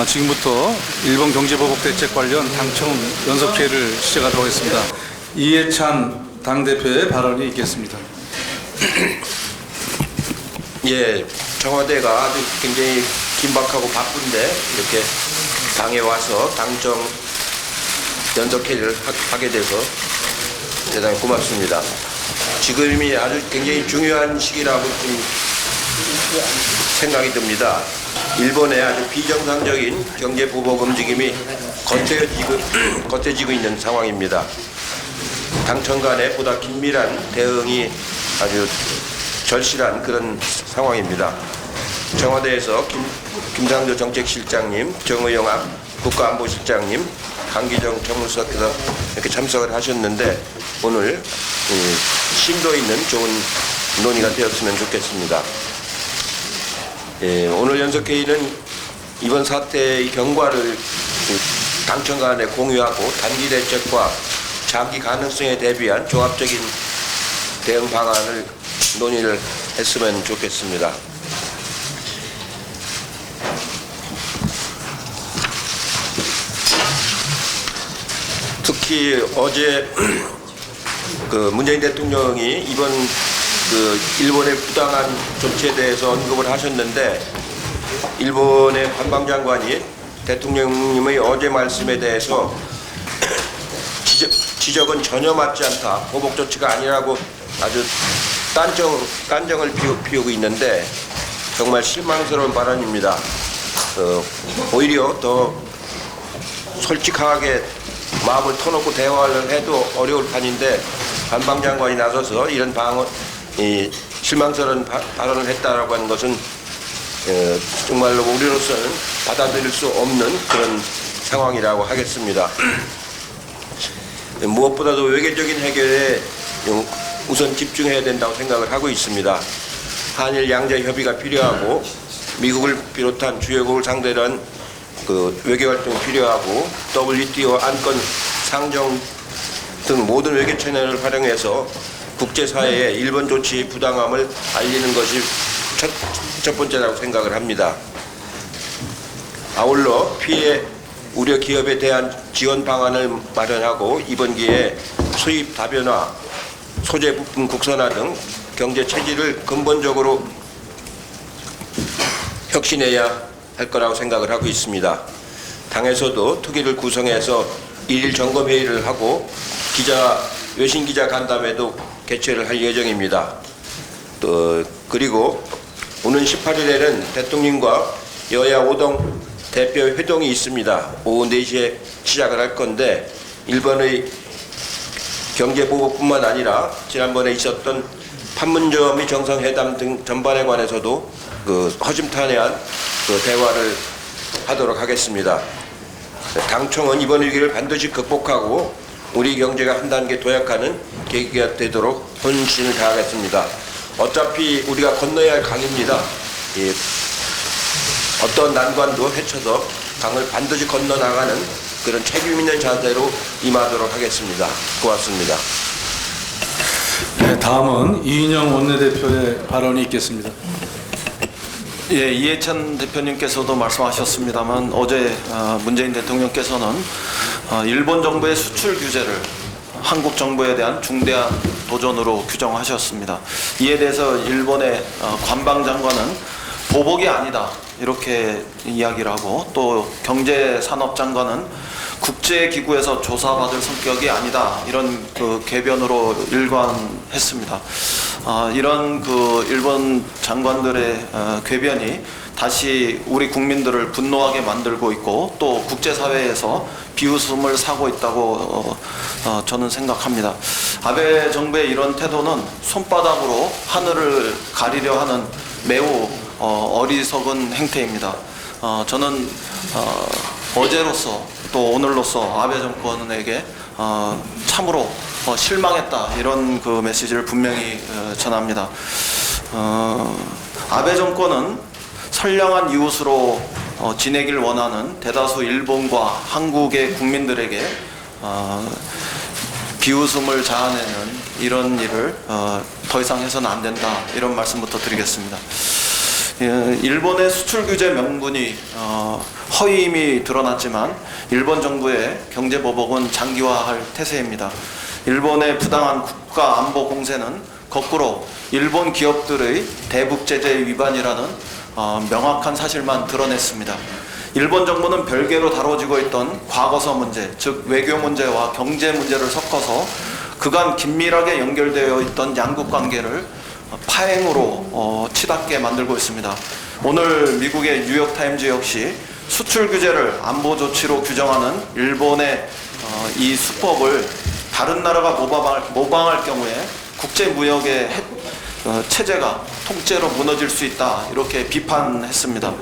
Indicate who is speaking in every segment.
Speaker 1: 지금부터 일본 경제보복대책 관련 당청 연석회의를 시작하도록 하겠습니다. 이해찬 당대표의 발언이 있겠습니다.
Speaker 2: 예, 청와대가 아주 굉장히 긴박하고 바쁜데 이렇게 당에 와서 당정 연석회의를 하게 돼서 대단히 고맙습니다. 지금이 아주 굉장히 중요한 시기라고 좀 생각이 듭니다. 일본의 아주 비정상적인 경제 보복 움직임이 거세지고 있는 상황입니다. 당청 간의 보다 긴밀한 대응이 아주 절실한 그런 상황입니다. 청와대에서 김상조 정책실장님, 정의용 국가안보실장님, 강기정 정무수석께서 이렇게 참석을 하셨는데 오늘 심도 있는 좋은 논의가 되었으면 좋겠습니다. 예, 오늘 연석회의는 이번 사태의 경과를 당청 간에 공유하고 단기 대책과 장기 가능성에 대비한 종합적인 대응 방안을 논의를 했으면 좋겠습니다. 특히 어제 문재인 대통령이 이번 일본의 부당한 조치에 대해서 언급을 하셨는데 일본의 관방장관이 대통령님의 어제 말씀에 대해서 지적은 전혀 맞지 않다. 보복 조치가 아니라고 아주 딴정을 피우고 있는데 정말 실망스러운 발언입니다. 오히려 더 솔직하게 마음을 터놓고 대화를 해도 어려울 판인데 관방장관이 나서서 이런 실망스러운 발언을 했다라고 하는 것은 정말로 우리로서는 받아들일 수 없는 그런 상황이라고 하겠습니다. 무엇보다도 외교적인 해결에 우선 집중해야 된다고 생각을 하고 있습니다. 한일 양자 협의가 필요하고 미국을 비롯한 주요국을 상대로 한 외교 활동이 필요하고 WTO 안건 상정 등 모든 외교 채널을 활용해서 국제사회에 일본 조치의 부당함을 알리는 것이 첫 번째라고 생각을 합니다. 아울러 피해 우려 기업에 대한 지원 방안을 마련하고 이번 기회에 수입 다변화, 소재 부품 국산화 등 경제 체질을 근본적으로 혁신해야 할 거라고 생각을 하고 있습니다. 당에서도 특위를 구성해서 일일 점검 회의를 하고 외신 기자 간담회도 개최를 할 예정입니다. 그리고 오는 18일에는 대통령과 여야 5당 대표 회동이 있습니다. 오후 4시에 시작을 할 건데 일본의 경제 보복뿐만 아니라 지난번에 있었던 판문점의 정상회담 등 전반에 관해서도 허심탄회한 대화를 하도록 하겠습니다. 당청은 이번 위기를 반드시 극복하고 우리 경제가 한 단계 도약하는 계기가 되도록 혼신을 다하겠습니다. 어차피 우리가 건너야 할 강입니다. 어떤 난관도 헤쳐서 강을 반드시 건너나가는 그런 책임 있는 자세로 임하도록 하겠습니다. 고맙습니다.
Speaker 1: 네, 다음은 이인영 원내대표의 발언이 있겠습니다.
Speaker 3: 예, 이해찬 대표님께서도 말씀하셨습니다만 어제 문재인 대통령께서는 일본 정부의 수출 규제를 한국 정부에 대한 중대한 도전으로 규정하셨습니다. 이에 대해서 일본의 관방장관은 보복이 아니다 이렇게 이야기를 하고 또 경제산업장관은 국제기구에서 조사받을 성격이 아니다 이런 궤변으로 일관했습니다. 이런 일본 장관들의 궤변이 다시 우리 국민들을 분노하게 만들고 있고 또 국제사회에서 비웃음을 사고 있다고 저는 생각합니다. 아베 정부의 이런 태도는 손바닥으로 하늘을 가리려 하는 매우 어리석은 행태입니다. 저는 어제로서 또 오늘로서 아베 정권에게 참으로 실망했다 이런 메시지를 분명히 전합니다. 아베 정권은 선량한 이웃으로 지내길 원하는 대다수 일본과 한국의 국민들에게 비웃음을 자아내는 이런 일을 더 이상 해서는 안 된다 이런 말씀부터 드리겠습니다. 일본의 수출 규제 명분이 허위임이 드러났지만 일본 정부의 경제보복은 장기화할 태세입니다. 일본의 부당한 국가 안보 공세는 거꾸로 일본 기업들의 대북 제재 위반이라는 명확한 사실만 드러냈습니다. 일본 정부는 별개로 다뤄지고 있던 과거사 문제, 즉 외교 문제와 경제 문제를 섞어서 그간 긴밀하게 연결되어 있던 양국 관계를 파행으로 치닫게 만들고 있습니다. 오늘 미국의 뉴욕타임즈 역시 수출 규제를 안보 조치로 규정하는 일본의 이 수법을 다른 나라가 모방할 경우에 국제무역의 체제가 통째로 무너질 수 있다, 이렇게 비판했습니다.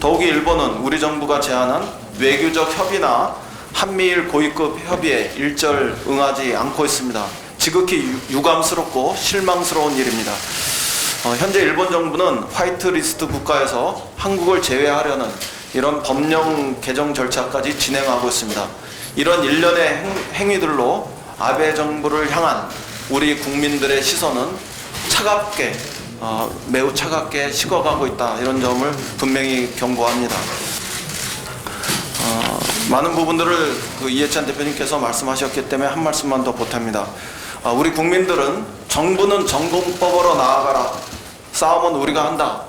Speaker 3: 더욱이 일본은 우리 정부가 제안한 외교적 협의나 한미일 고위급 협의에 일절 응하지 않고 있습니다. 지극히 유감스럽고 실망스러운 일입니다. 현재 일본 정부는 화이트리스트 국가에서 한국을 제외하려는 이런 법령 개정 절차까지 진행하고 있습니다. 이런 일련의 행위들로 아베 정부를 향한 우리 국민들의 시선은 차갑게, 매우 차갑게 식어가고 있다, 이런 점을 분명히 경고합니다. 많은 부분들을 이해찬 대표님께서 말씀하셨기 때문에 한 말씀만 더 보탭니다. 우리 국민들은 정부는 전공법으로 나아가라, 싸움은 우리가 한다,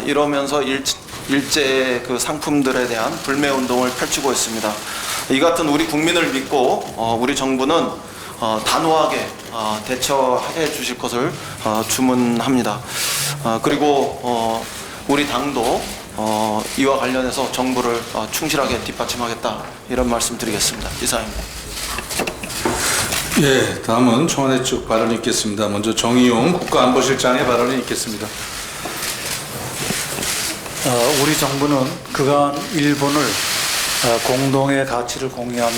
Speaker 3: 이러면서 일제의 그 상품들에 대한 불매 운동을 펼치고 있습니다. 이 같은 우리 국민을 믿고 우리 정부는 단호하게 대처해 주실 것을 주문합니다. 그리고 우리 당도 이와 관련해서 정부를 충실하게 뒷받침하겠다, 이런 말씀 드리겠습니다. 이상입니다.
Speaker 1: 예, 다음은 청와대 측 발언이 있겠습니다. 먼저 정의용 국가안보실장의 발언이 있겠습니다.
Speaker 4: 우리 정부는 그간 일본을 공동의 가치를 공유하며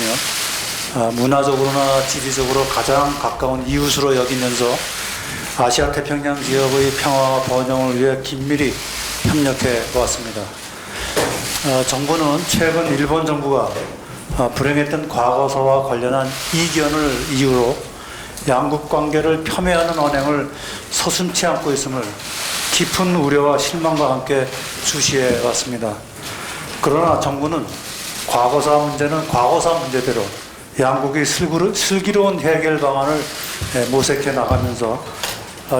Speaker 4: 문화적으로나 지리적으로 가장 가까운 이웃으로 여기면서 아시아 태평양 지역의 평화와 번영을 위해 긴밀히 협력해 왔습니다. 정부는 최근 일본 정부가 불행했던 과거사와 관련한 이견을 이유로 양국 관계를 폄훼하는 언행을 서슴지 않고 있음을 깊은 우려와 실망과 함께 주시해 왔습니다. 그러나 정부는 과거사 문제는 과거사 문제대로 양국의 슬기로운 해결 방안을 모색해 나가면서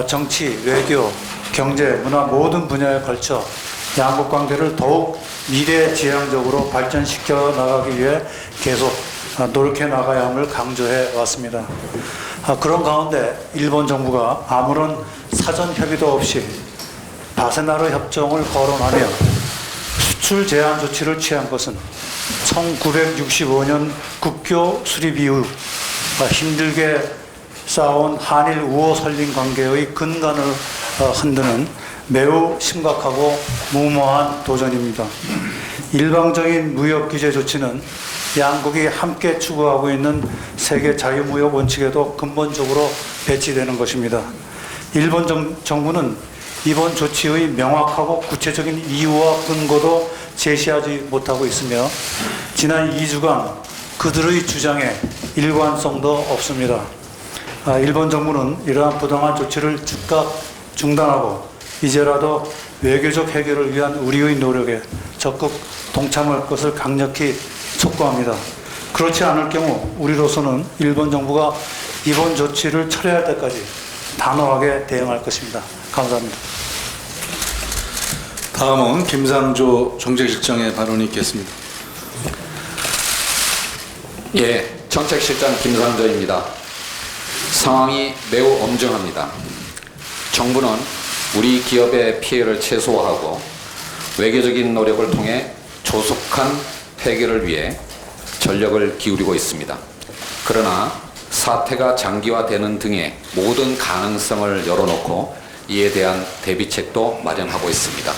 Speaker 4: 정치, 외교, 경제, 문화 모든 분야에 걸쳐 양국 관계를 더욱 미래지향적으로 발전시켜 나가기 위해 계속 노력해 나가야 함을 강조해 왔습니다. 그런 가운데 일본 정부가 아무런 사전 협의도 없이 바세나루 협정을 거론하며 수출 제한 조치를 취한 것은 1965년 국교 수립 이후 힘들게 쌓아온 한일 우호 설린 관계의 근간을 흔드는 매우 심각하고 무모한 도전입니다. 일방적인 무역 규제 조치는 양국이 함께 추구하고 있는 세계 자유무역 원칙에도 근본적으로 배치되는 것입니다. 일본 정부는 이번 조치의 명확하고 구체적인 이유와 근거도 제시하지 못하고 있으며 지난 2주간 그들의 주장에 일관성도 없습니다. 일본 정부는 이러한 부당한 조치를 즉각 중단하고 이제라도 외교적 해결을 위한 우리의 노력에 적극 동참할 것을 강력히 촉구합니다. 그렇지 않을 경우 우리로서는 일본 정부가 이번 조치를 철회할 때까지 단호하게 대응할 것입니다. 감사합니다.
Speaker 1: 다음은 김상조 정책실장의 발언이 있겠습니다.
Speaker 5: 예, 정책실장 김상조입니다. 상황이 매우 엄중합니다. 정부는 우리 기업의 피해를 최소화하고 외교적인 노력을 통해 조속한 해결을 위해 전력을 기울이고 있습니다. 그러나 사태가 장기화되는 등의 모든 가능성을 열어놓고 이에 대한 대비책도 마련하고 있습니다.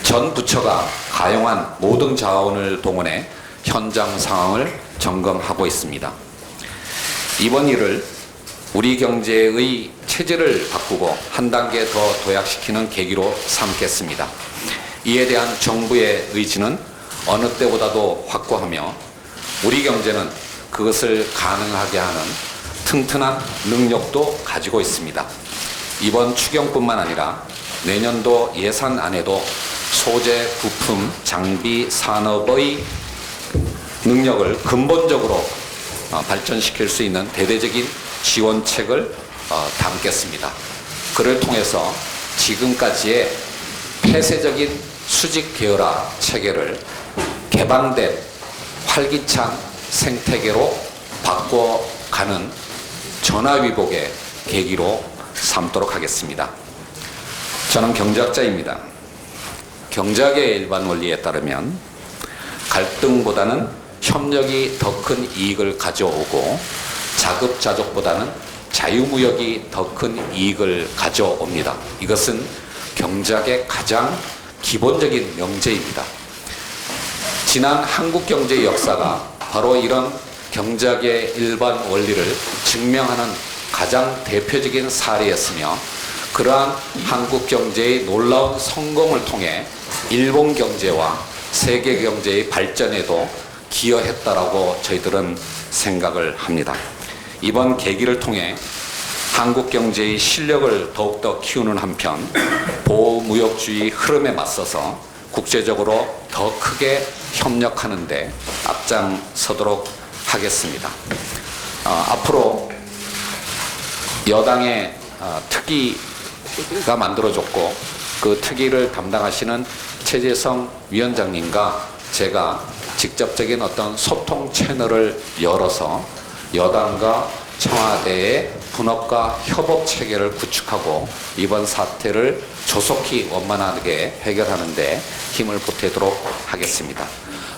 Speaker 5: 전 부처가 가용한 모든 자원을 동원해 현장 상황을 점검하고 있습니다. 이번 일을 우리 경제의 체질을 바꾸고 한 단계 더 도약시키는 계기로 삼겠습니다. 이에 대한 정부의 의지는 어느 때보다도 확고하며 우리 경제는 그것을 가능하게 하는 튼튼한 능력도 가지고 있습니다. 이번 추경뿐만 아니라 내년도 예산안에도 소재, 부품, 장비 산업의 능력을 근본적으로 발전시킬 수 있는 대대적인 지원책을 담겠습니다. 그를 통해서 지금까지의 폐쇄적인 수직 계열화 체계를 개방된 활기찬 생태계로 바꿔가는 전화위복의 계기로 삼도록 하겠습니다. 저는 경제학자입니다. 경제학의 일반 원리에 따르면 갈등보다는 협력이 더 큰 이익을 가져오고 자급자족보다는 자유무역이 더 큰 이익을 가져옵니다. 이것은 경제학의 가장 기본적인 명제입니다. 지난 한국 경제의 역사가 바로 이런 경제학의 일반 원리를 증명하는 가장 대표적인 사례였으며, 그러한 한국 경제의 놀라운 성공을 통해 일본 경제와 세계 경제의 발전에도 기여했다라고 저희들은 생각을 합니다. 이번 계기를 통해 한국 경제의 실력을 더욱더 키우는 한편 보호무역주의 흐름에 맞서서 국제적으로 더 크게 협력하는 데 앞장서도록 하겠습니다. 앞으로 여당의 특위가 만들어졌고, 그 특위를 담당하시는 최재성 위원장님과 제가 직접적인 어떤 소통 채널을 열어서 여당과 청와대의 분업과 협업 체계를 구축하고 이번 사태를 조속히 원만하게 해결하는 데 힘을 보태도록 하겠습니다.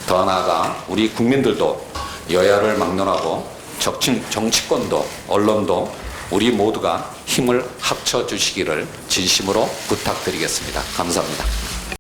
Speaker 5: 더 나아가 우리 국민들도 여야를 막론하고 정치권도 언론도 우리 모두가 힘을 합쳐 주시기를 진심으로 부탁드리겠습니다. 감사합니다.